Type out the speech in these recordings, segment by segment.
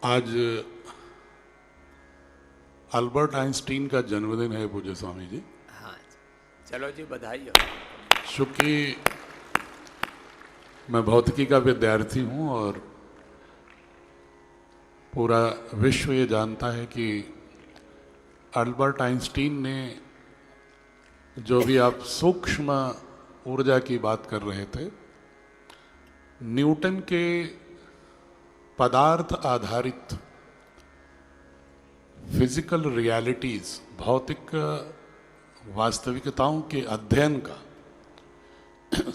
आज Albert Einstein का जन्मदिन है पूज्य स्वामी जी। हाँ, चलो जी, बधाई हो। चूँकि मैं भौतिकी का विद्यार्थी हूँ और पूरा विश्व ये जानता है कि अल्बर्ट आइंस्टीन ने जो भी आप सूक्ष्म ऊर्जा की बात कर रहे थे, न्यूटन के पदार्थ आधारित फिजिकल रियलिटीज, भौतिक वास्तविकताओं के अध्ययन का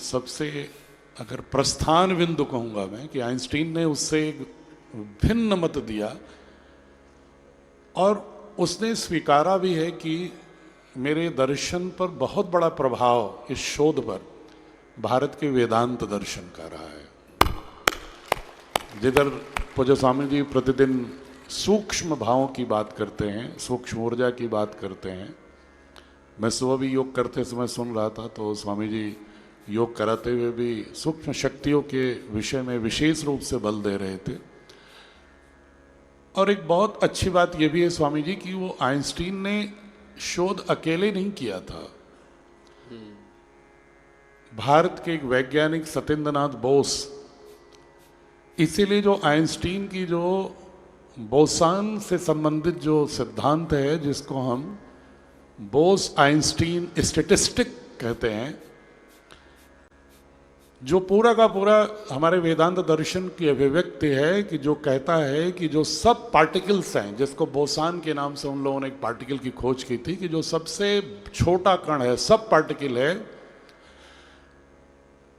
सबसे अगर प्रस्थान बिंदु कहूँगा मैं कि आइंस्टीन ने उससे एक भिन्न मत दिया और उसने स्वीकारा भी है कि मेरे दर्शन पर बहुत बड़ा प्रभाव इस शोध पर भारत के वेदांत दर्शन का रहा है। जिधर पूज्य स्वामी जी प्रतिदिन सूक्ष्म भावों की बात करते हैं, सूक्ष्म ऊर्जा की बात करते हैं। मैं सुबह भी योग करते समय सुन रहा था तो स्वामी जी योग कराते हुए भी सूक्ष्म शक्तियों के विषय में विशेष रूप से बल दे रहे थे। और एक बहुत अच्छी बात यह भी है स्वामी जी कि वो आइंस्टीन ने शोध अकेले नहीं किया था। भारत के एक वैज्ञानिक सत्येंद्रनाथ बोस, इसीलिए जो आइंस्टीन की जो बोसान से संबंधित जो सिद्धांत है जिसको हम बोस आइंस्टीन स्टैटिस्टिक कहते हैं, जो पूरा का पूरा हमारे वेदांत दर्शन की अभिव्यक्ति है कि जो कहता है कि जो सब पार्टिकल्स हैं, जिसको बोसान के नाम से उन लोगों ने एक पार्टिकल की खोज की थी कि जो सबसे छोटा कण है, सब पार्टिकल है,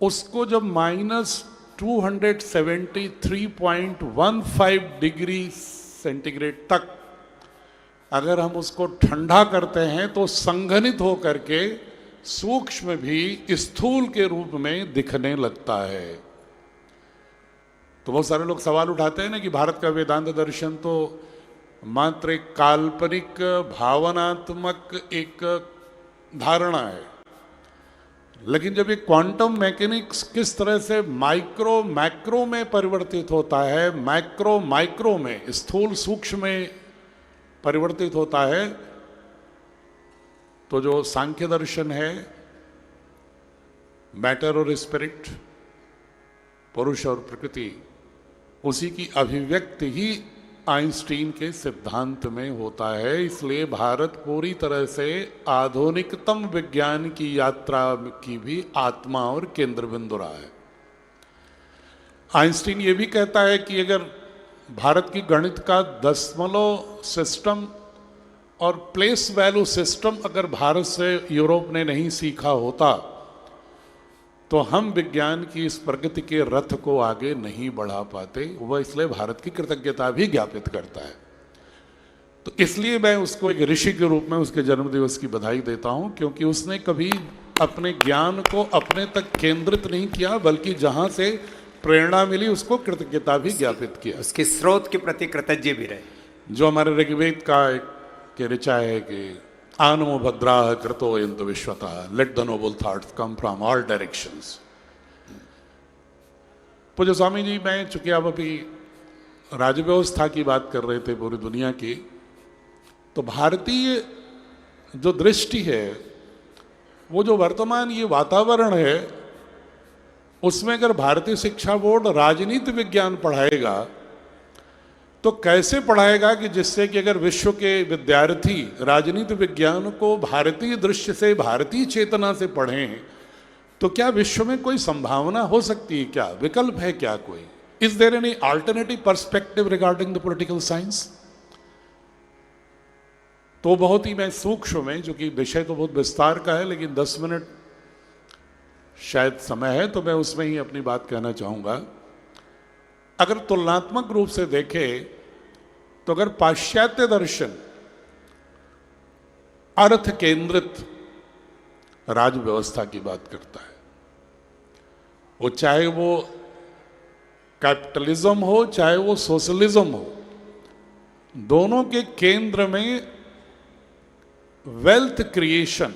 उसको जब -273.15 डिग्री सेंटीग्रेड तक अगर हम उसको ठंडा करते हैं तो संघनित होकर के सूक्ष्म भी स्थूल के रूप में दिखने लगता है। तो बहुत सारे लोग सवाल उठाते हैं ना कि भारत का वेदांत दर्शन तो मात्र एक काल्पनिक भावनात्मक एक धारणा है, लेकिन जब ये क्वांटम मैकेनिक्स किस तरह से माइक्रो मैक्रो में परिवर्तित होता है, मैक्रो माइक्रो में, स्थूल सूक्ष्म में परिवर्तित होता है, तो जो सांख्य दर्शन है, मैटर और स्पिरिट, पुरुष और प्रकृति, उसी की अभिव्यक्ति ही आइंस्टीन के सिद्धांत में होता है। इसलिए भारत पूरी तरह से आधुनिकतम विज्ञान की यात्रा की भी आत्मा और केंद्र बिंदु रहा है। आइंस्टीन ये भी कहता है कि अगर भारत की गणित का दशमलव सिस्टम और प्लेस वैल्यू सिस्टम अगर भारत से यूरोप ने नहीं सीखा होता तो हम विज्ञान की इस प्रगति के रथ को आगे नहीं बढ़ा पाते। वह इसलिए भारत की कृतज्ञता भी ज्ञापित करता है। तो इसलिए मैं उसको एक ऋषि के रूप में उसके जन्मदिवस की बधाई देता हूं, क्योंकि उसने कभी अपने ज्ञान को अपने तक केंद्रित नहीं किया, बल्कि जहां से प्रेरणा मिली उसको कृतज्ञता भी ज्ञापित किया। उसके स्रोत के प्रति कृतज्ञ भी रहे। जो हमारे ऋग्वेद का एक ऋचा है कि आनमो भद्राः कृतो यन्तु विश्वतः, let the noble thoughts come from all directions. पूज्य स्वामी जी, मैं चूंकि आप अभी राजव्यवस्था की बात कर रहे थे पूरी दुनिया की, तो भारतीय जो दृष्टि है, वो जो वर्तमान ये वातावरण है, उसमें अगर भारतीय शिक्षा बोर्ड राजनीति विज्ञान पढ़ाएगा तो कैसे पढ़ाएगा कि जिससे कि अगर विश्व के विद्यार्थी राजनीति विज्ञान को भारतीय दृश्य से, भारतीय चेतना से पढ़ें, तो क्या विश्व में कोई संभावना हो सकती है? क्या विकल्प है? क्या कोई is there any alternative perspective regarding the political science? तो बहुत ही मैं सूक्ष्म में, जो कि विषय तो बहुत विस्तार का है, लेकिन 10 मिनट शायद समय है तो मैं उसमें ही अपनी बात कहना चाहूंगा। अगर तुलनात्मक रूप से देखें तो अगर पाश्चात्य दर्शन अर्थ केंद्रित राज्य व्यवस्था की बात करता है, वो चाहे वो कैपिटलिज्म हो चाहे वो सोशलिज्म हो, दोनों के केंद्र में वेल्थ क्रिएशन,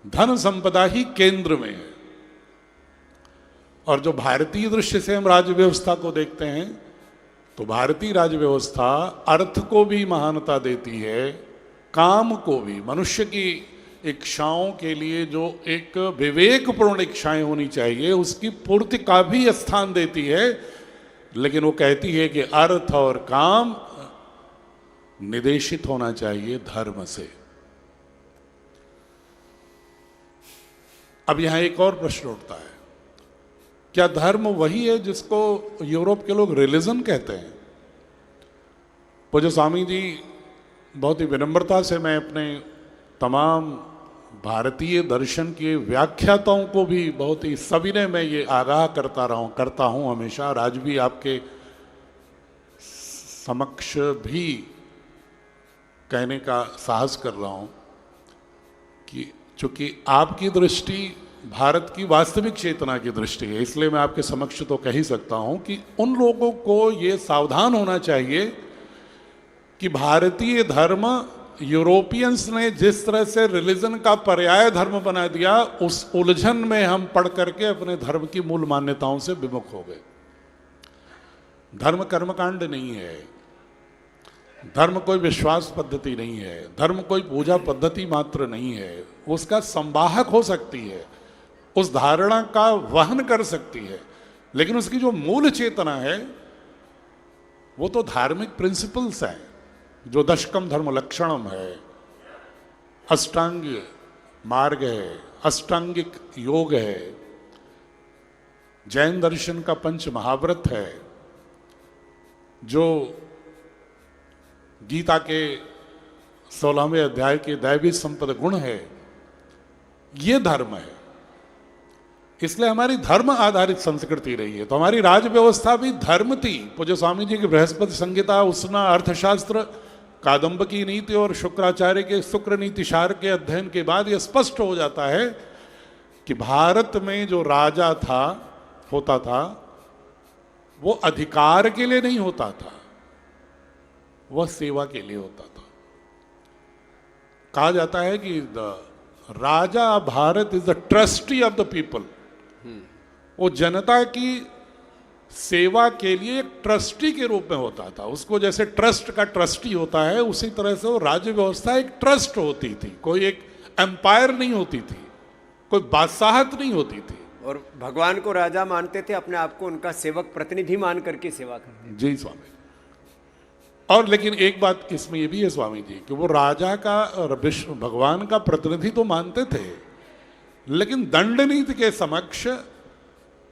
धन संपदा ही केंद्र में है। और जो भारतीय दृश्य से हम राज्य व्यवस्था को देखते हैं तो भारतीय राज्य व्यवस्था अर्थ को भी महानता देती है, काम को भी, मनुष्य की इच्छाओं के लिए जो एक विवेकपूर्ण इच्छाएं होनी चाहिए उसकी पूर्ति का भी स्थान देती है। लेकिन वो कहती है कि अर्थ और काम निदेशित होना चाहिए धर्म से। अब यहां एक और प्रश्न उठता है, क्या धर्म वही है जिसको यूरोप के लोग रिलीजन कहते हैं? पूज्य स्वामी जी, बहुत ही विनम्रता से मैं अपने तमाम भारतीय दर्शन के व्याख्याताओं को भी बहुत ही सविनय में ये आगाह करता हूँ हमेशा, और आज भी आपके समक्ष भी कहने का साहस कर रहा हूँ कि चूंकि आपकी दृष्टि भारत की वास्तविक चेतना की दृष्टि है, इसलिए मैं आपके समक्ष तो कह ही सकता हूँ कि उन लोगों को ये सावधान होना चाहिए कि भारतीय धर्म यूरोपियंस ने जिस तरह से रिलीजन का पर्याय धर्म बना दिया, उस उलझन में हम पढ़ करके अपने धर्म की मूल मान्यताओं से विमुख हो गए। धर्म कर्मकांड नहीं है, धर्म कोई विश्वास पद्धति नहीं है, धर्म कोई पूजा पद्धति मात्र नहीं है, उसका संवाहक हो सकती है, उस धारणा का वहन कर सकती है, लेकिन उसकी जो मूल चेतना है वो तो धार्मिक प्रिंसिपल्स हैं, जो दशकम धर्म लक्षणम है, अष्टांग मार्ग है, अष्टांगिक योग है, जैन दर्शन का पंच महाव्रत है, जो गीता के 16वें अध्याय के दैवी संपद गुण है, ये धर्म है। इसलिए हमारी धर्म आधारित संस्कृति रही है। तो हमारी राज व्यवस्था भी धर्म थी। पूज्य स्वामी जी की बृहस्पति संहिता, उसना, अर्थशास्त्र, कादंबकी नीति और शुक्राचार्य के शुक्र नीति सार के अध्ययन के बाद यह स्पष्ट हो जाता है कि भारत में जो राजा होता था वो अधिकार के लिए नहीं होता था, वह सेवा के लिए होता था। कहा जाता है कि राजा Bharat is the trustee of the people. वो जनता की सेवा के लिए एक ट्रस्टी के रूप में होता था। उसको जैसे ट्रस्ट का ट्रस्टी होता है, उसी तरह से वो राज्य व्यवस्था एक ट्रस्ट होती थी, कोई एक एम्पायर नहीं होती थी, कोई बादशाहत नहीं होती थी। और भगवान को राजा मानते थे, अपने आप को उनका सेवक प्रतिनिधि मान करके सेवा करते थे। जी स्वामी। और लेकिन एक बात इसमें ये भी है स्वामी जी कि वो राजा का विश्व भगवान का प्रतिनिधि तो मानते थे, लेकिन दंड नीति के समक्ष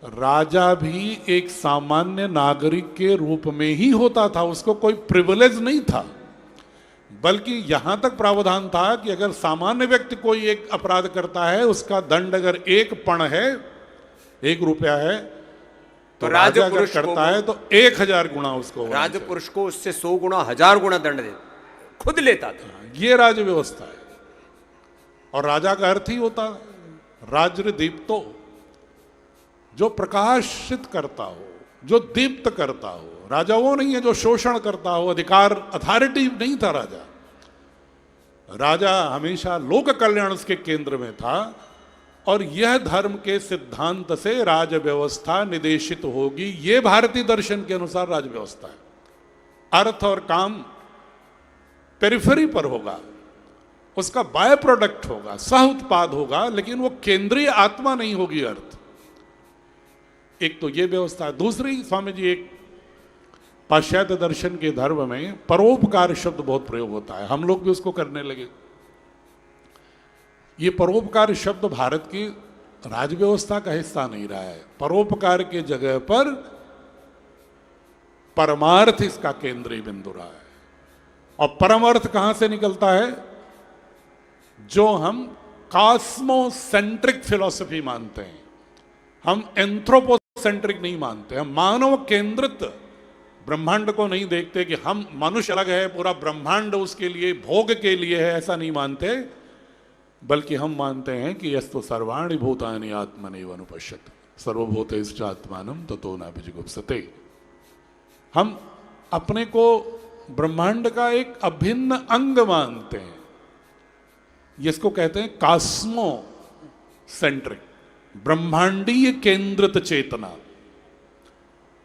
राजा भी एक सामान्य नागरिक के रूप में ही होता था, उसको कोई प्रिविलेज नहीं था। बल्कि यहां तक प्रावधान था कि अगर सामान्य व्यक्ति कोई एक अपराध करता है, उसका दंड अगर 1 पण है, 1 रुपया है, तो राजा अगर करता है तो 1000 गुना उसको, राजपुरुष को उससे 100 गुना 1000 गुना दंड दे खुद लेता था। ये राज्य व्यवस्था है। और राजा का अर्थ ही होता राज्य दीप्तो, जो प्रकाशित करता हो, जो दीप्त करता हो। राजा वो नहीं है जो शोषण करता हो, अधिकार अथॉरिटी नहीं था राजा। राजा हमेशा लोक कल्याण उसके केंद्र में था, और यह धर्म के सिद्धांत से राज व्यवस्था निदेशित होगी। ये भारतीय दर्शन के अनुसार राज व्यवस्था है। अर्थ और काम पेरिफेरी पर होगा, उसका बाय प्रोडक्ट होगा, सह उत्पाद होगा, लेकिन वो केंद्रीय आत्मा नहीं होगी अर्थ। एक तो ये व्यवस्था। दूसरी स्वामी जी, एक पाश्चात्य दर्शन के धर्म में परोपकार शब्द बहुत प्रयोग होता है, हम लोग भी उसको करने लगे। ये परोपकार शब्द भारत की राज व्यवस्था का हिस्सा नहीं रहा है। परोपकार के जगह पर परमार्थ इसका केंद्रीय बिंदु रहा है। और परमार्थ कहां से निकलता है? जो हम कॉस्मोसेंट्रिक फिलॉसफी मानते हैं, हम एंथ्रोपोसेंट्रिक नहीं मानते, हम मानव केंद्रित ब्रह्मांड को नहीं देखते कि हम मनुष्य अलग है, पूरा ब्रह्मांड उसके लिए भोग के लिए है, ऐसा नहीं मानते। बल्कि हम मानते हैं कि यस्तु सर्वाणि भूतानि आत्मनैव अनुपश्यति सर्वभूतेषु आत्मानं ततो न विजुगुप्सते। हम अपने को ब्रह्मांड का एक अभिन्न अंग मानते हैं, जिसको कहते हैं कॉस्मो सेंट्रिक। ब्रह्मांडीय केंद्रित चेतना,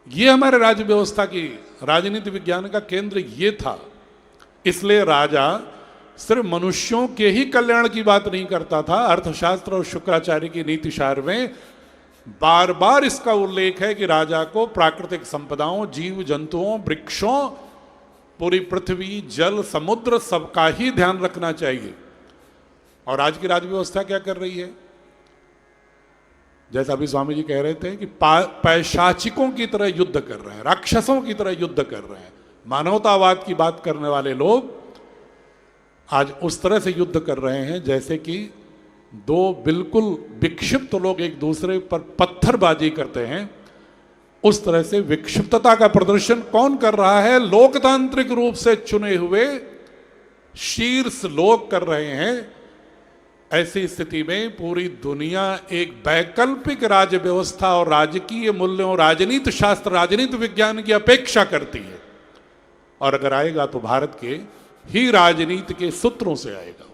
ये हमारे राज्य व्यवस्था की, राजनीति विज्ञान का केंद्र ये था। इसलिए राजा सिर्फ मनुष्यों के ही कल्याण की बात नहीं करता था। अर्थशास्त्र और शुक्राचार्य की नीति सार में बार बार इसका उल्लेख है कि राजा को प्राकृतिक संपदाओं, जीव जंतुओं, वृक्षों, पूरी पृथ्वी, जल, समुद्र, सबका ही ध्यान रखना चाहिए। और आज की राज्य व्यवस्था क्या कर रही है? जैसा अभी स्वामी जी कह रहे थे कि पैशाचिकों की तरह युद्ध कर रहे हैं, राक्षसों की तरह युद्ध कर रहे हैं। मानवतावाद की बात करने वाले लोग आज उस तरह से युद्ध कर रहे हैं जैसे कि दो बिल्कुल विक्षिप्त लोग एक दूसरे पर पत्थरबाजी करते हैं। उस तरह से विक्षिप्तता का प्रदर्शन कौन कर रहा है? लोकतांत्रिक रूप से चुने हुए शीर्ष लोग कर रहे हैं। ऐसी स्थिति में पूरी दुनिया एक वैकल्पिक राज्य व्यवस्था और राजकीय मूल्यों, राजनीति शास्त्र, राजनीति विज्ञान की अपेक्षा करती है। और अगर आएगा तो भारत के ही राजनीति के सूत्रों से आएगा।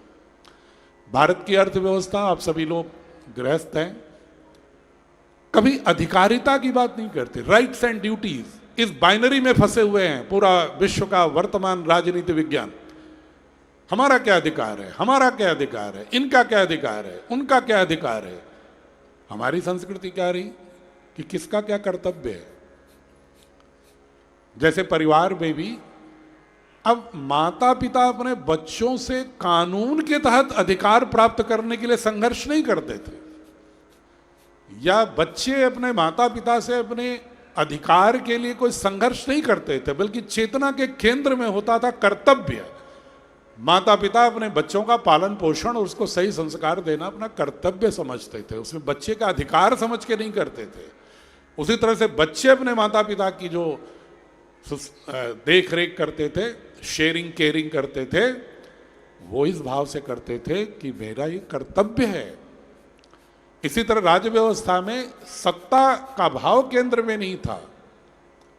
भारत की अर्थव्यवस्था, आप सभी लोग गृहस्थ हैं, कभी अधिकारिता की बात नहीं करते। राइट्स एंड ड्यूटीज, इस बाइनरी में फंसे हुए हैं पूरा विश्व का वर्तमान राजनीति विज्ञान। हमारा क्या अधिकार है, हमारा क्या अधिकार है, इनका क्या अधिकार है, उनका क्या अधिकार है। हमारी संस्कृति क्या रही कि किसका क्या कर्तव्य है। जैसे परिवार में भी अब माता पिता अपने बच्चों से कानून के तहत अधिकार प्राप्त करने के लिए संघर्ष नहीं करते थे, या बच्चे अपने माता पिता से अपने अधिकार के लिए कोई संघर्ष नहीं करते थे, बल्कि चेतना के केंद्र में होता था कर्तव्य। माता पिता अपने बच्चों का पालन पोषण और उसको सही संस्कार देना अपना कर्तव्य समझते थे, उसमें बच्चे का अधिकार समझ के नहीं करते थे। उसी तरह से बच्चे अपने माता पिता की जो देख रेख करते थे, शेयरिंग केयरिंग करते थे, वो इस भाव से करते थे कि मेरा ये कर्तव्य है। इसी तरह राज्य व्यवस्था में सत्ता का भाव केंद्र में नहीं था,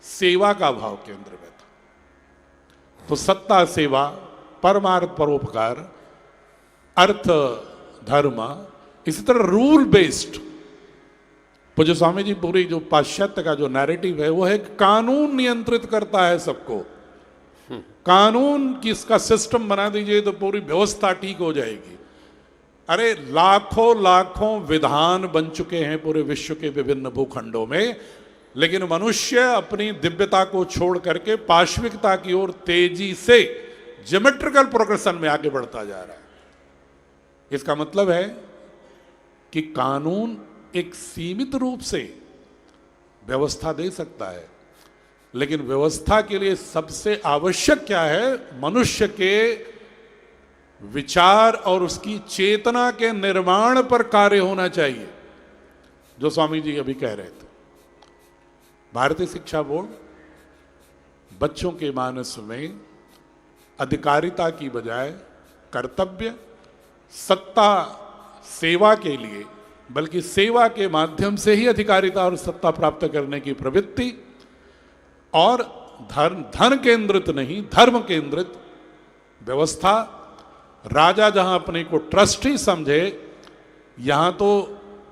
सेवा का भाव केंद्र में था। तो सत्ता, सेवा, परमार्थ, परोपकार, अर्थ, धर्म, इसी तरह रूल बेस्ड। पूज्य स्वामी जी पूरी जो पाश्चात्य का जो नैरेटिव है वो है कि कानून नियंत्रित करता है सबको, कानून की इसका सिस्टम बना दीजिए तो पूरी व्यवस्था ठीक हो जाएगी। अरे लाखों लाखों विधान बन चुके हैं पूरे विश्व के विभिन्न भूखंडों में, लेकिन मनुष्य अपनी दिव्यता को छोड़ करके पाश्विकता की ओर तेजी से ज्योमेट्रिकल प्रोग्रेशन में आगे बढ़ता जा रहा है। इसका मतलब है कि कानून एक सीमित रूप से व्यवस्था दे सकता है, लेकिन व्यवस्था के लिए सबसे आवश्यक क्या है? मनुष्य के विचार और उसकी चेतना के निर्माण पर कार्य होना चाहिए, जो स्वामी जी अभी कह रहे थे। भारतीय शिक्षा बोर्ड बच्चों के मानस में अधिकारिता की बजाय कर्तव्य, सत्ता, सेवा के लिए, बल्कि सेवा के माध्यम से ही अधिकारिता और सत्ता प्राप्त करने की प्रवृत्ति, और धन केंद्रित नहीं, धर्म केंद्रित व्यवस्था। राजा जहां अपने को ट्रस्टी समझे, यहां तो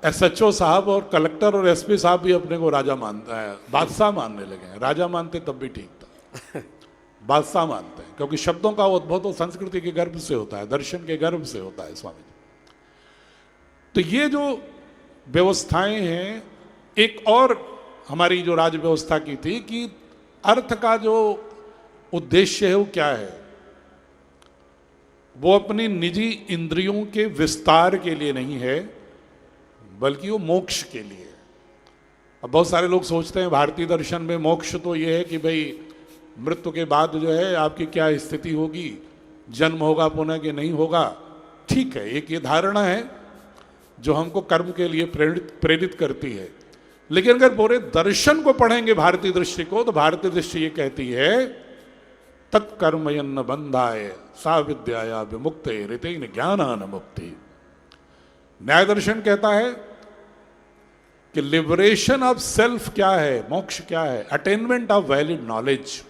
एसएचओ साहब और कलेक्टर और एसपी साहब भी अपने को राजा मानता है, बादशाह मानने लगे हैं। राजा मानते तब भी ठीक था, बादशाह मानते हैं, क्योंकि शब्दों का उद्भव तो संस्कृति के गर्भ से होता है, दर्शन के गर्भ से होता है स्वामी जी। तो ये जो व्यवस्थाएं हैं, एक और हमारी जो राज्य व्यवस्था की थी कि अर्थ का जो उद्देश्य है वो क्या है? वो अपनी निजी इंद्रियों के विस्तार के लिए नहीं है, बल्कि वो मोक्ष के लिए है। अब बहुत सारे लोग सोचते हैं भारतीय दर्शन में मोक्ष तो ये है कि भाई मृत्यु के बाद जो है आपकी क्या स्थिति होगी, जन्म होगा पुनः कि नहीं होगा। ठीक है, एक ये धारणा है जो हमको कर्म के लिए प्रेरित करती है, लेकिन अगर पूरे दर्शन को पढ़ेंगे भारतीय दृष्टि को, तो भारतीय दृष्टि ये कहती है तत्कर्मयन्न बंधाय सा विद्याया विमुक्ते ऋतेन ज्ञानान मुक्ति। न्याय दर्शन कहता है कि लिबरेशन ऑफ सेल्फ क्या है, मोक्ष क्या है? अटेनमेंट ऑफ वैलिड नॉलेज,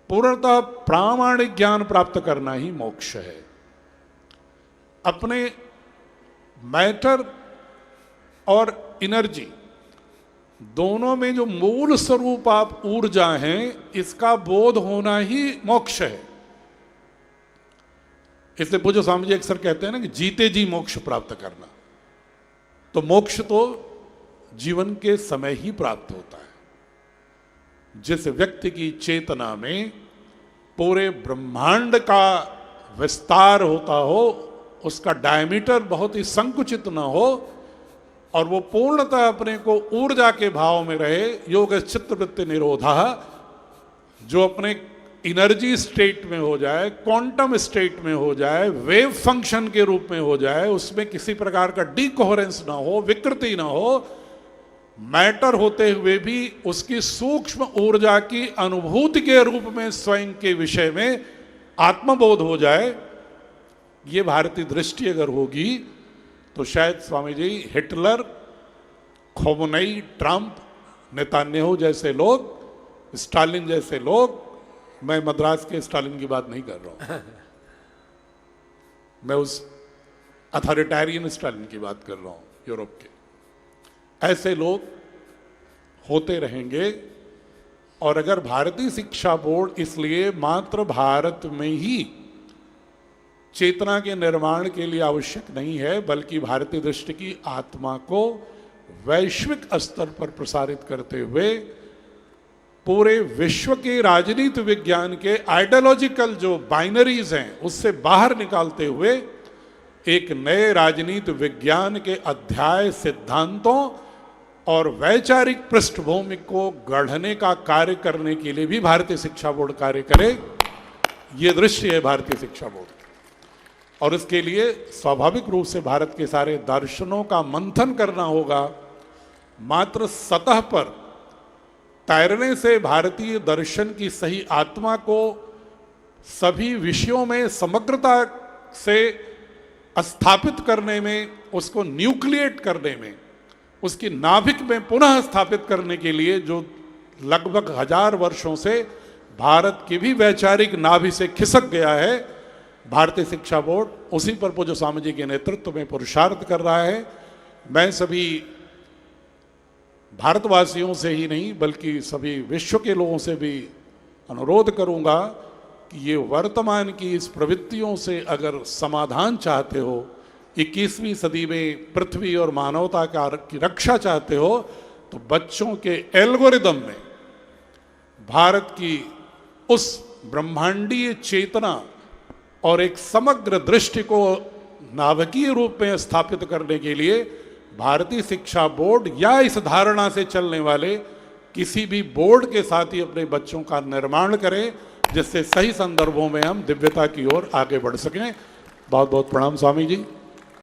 पूर्णतः प्रामाणिक ज्ञान प्राप्त करना ही मोक्ष है। अपने मैटर और एनर्जी दोनों में जो मूल स्वरूप आप ऊर्जा हैं, इसका बोध होना ही मोक्ष है। इसलिए पूज्य स्वामी जी अक्सर कहते हैं ना कि जीते जी मोक्ष प्राप्त करना। तो मोक्ष तो जीवन के समय ही प्राप्त होता है। जिस व्यक्ति की चेतना में पूरे ब्रह्मांड का विस्तार होता हो, उसका डायमीटर बहुत ही संकुचित न हो और वो पूर्णतः अपने को ऊर्जा के भाव में रहे, योग चित्तवृत्ति निरोधा, जो अपने एनर्जी स्टेट में हो जाए, क्वांटम स्टेट में हो जाए, वेव फंक्शन के रूप में हो जाए, उसमें किसी प्रकार का डिकोहेरेंस ना हो, विकृति ना हो, मैटर होते हुए भी उसकी सूक्ष्म ऊर्जा की अनुभूति के रूप में स्वयं के विषय में आत्मबोध हो जाए, ये भारतीय दृष्टि अगर होगी तो शायद Swami ji Hitler, खोमनई, Trump, Netanyahu जैसे लोग, स्टालिन जैसे लोग, मैं मद्रास के स्टालिन की बात नहीं कर रहा हूं, मैं उस अथॉरिटेरियन स्टालिन की बात कर रहा हूं यूरोप के, ऐसे लोग होते रहेंगे। और अगर भारतीय शिक्षा बोर्ड इसलिए मात्र भारत में ही चेतना के निर्माण के लिए आवश्यक नहीं है, बल्कि भारतीय दृष्टि की आत्मा को वैश्विक स्तर पर प्रसारित करते हुए पूरे विश्व के राजनीति विज्ञान के आइडियोलॉजिकल जो बाइनरीज हैं उससे बाहर निकालते हुए एक नए राजनीति विज्ञान के अध्याय, सिद्धांतों और वैचारिक पृष्ठभूमि को गढ़ने का कार्य करने के लिए भी भारतीय शिक्षा बोर्ड कार्य करे, ये दृष्टि है भारतीय शिक्षा बोर्ड। और इसके लिए स्वाभाविक रूप से भारत के सारे दर्शनों का मंथन करना होगा। मात्र सतह पर तैरने से भारतीय दर्शन की सही आत्मा को सभी विषयों में समग्रता से स्थापित करने में, उसको न्यूक्लिएट करने में, उसकी नाभिक में पुनः स्थापित करने के लिए जो लगभग 1000 वर्षों से भारत की भी वैचारिक नाभि से खिसक गया है, भारतीय शिक्षा बोर्ड उसी पर पूज्य स्वामी जी के नेतृत्व में पुरुषार्थ कर रहा है। मैं सभी भारतवासियों से ही नहीं बल्कि सभी विश्व के लोगों से भी अनुरोध करूंगा कि ये वर्तमान की इस प्रवृत्तियों से अगर समाधान चाहते हो, 21वीं सदी में पृथ्वी और मानवता की रक्षा चाहते हो, तो बच्चों के एल्गोरिदम में भारत की उस ब्रह्मांडीय चेतना और एक समग्र दृष्टि को नाभिकीय रूप में स्थापित करने के लिए भारतीय शिक्षा बोर्ड या इस धारणा से चलने वाले किसी भी बोर्ड के साथ ही अपने बच्चों का निर्माण करें, जिससे सही संदर्भों में हम दिव्यता की ओर आगे बढ़ सकें। बहुत बहुत प्रणाम स्वामी जी।